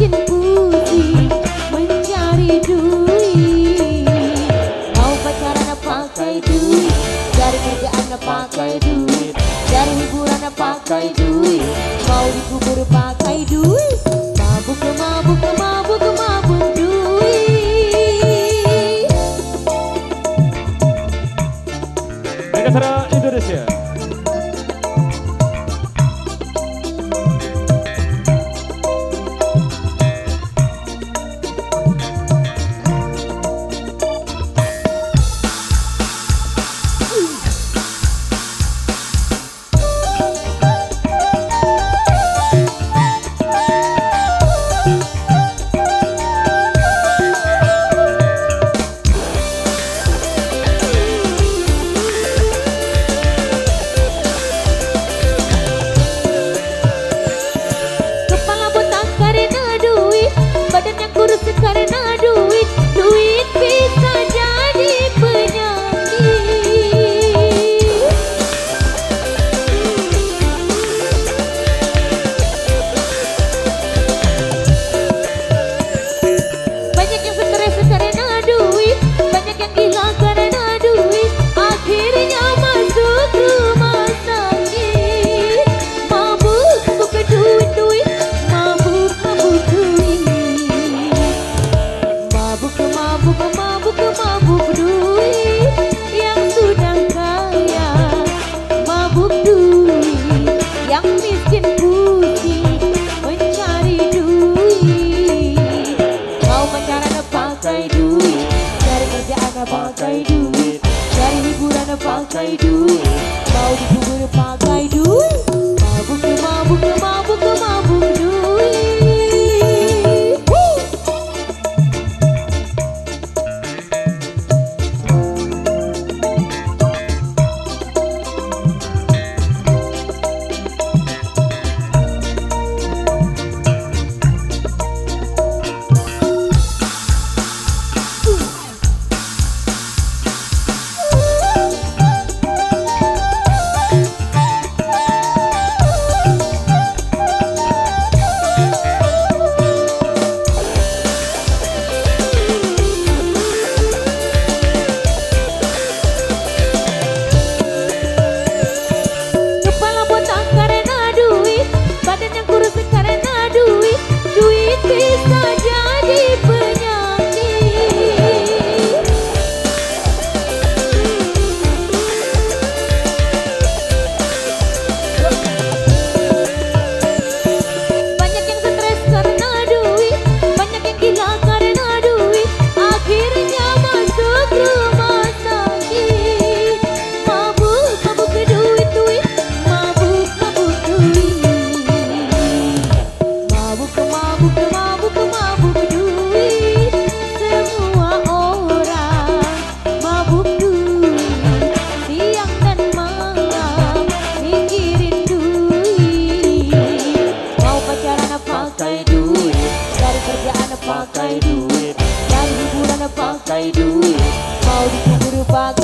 miskin pusing mencari duit. Mau pacaran pakai duit, cari kerjaan pakai duit, cari hiburan pakai duit, mau dikubur pakai duit. Mabuk mabuk mabuk mabuk duit. Negara Indonesia. Karena duit, duit bisa jadi penyakit. Banyak yang stres karena duit, banyak yang gila karena duit, akhirnya masuk rumah sakit. Mabuk, bukan duit, duit, mabuk, mabuk duit. Mabuk, mabuk, mabuk, mabuk duit yang sudah kaya, mabuk duit yang miskin pusing mencari duit. Mau pacaran pakai duit, cari kerjaan pakai duit, cari hiburan pakai duit, mau dikubur pakai duit. Mabuk, mabuk, mabuk, mabuk duit. Bisa jadi penyakit. Banyak yang stres karena duit, banyak yang gila karena duit, akhirnya masuk rumah sakit. Mabuk, mabuk duit, duit, mabuk, mabuk duit. Mabuk, mabuk, mabuk, mabuk duit. Semua orang mabuk duit, siang dan malam mikirin duit. Mau pacaran pakai duit, cari kerjaan pakai duit, cari hiburan pakai duit, mau dikubur pakai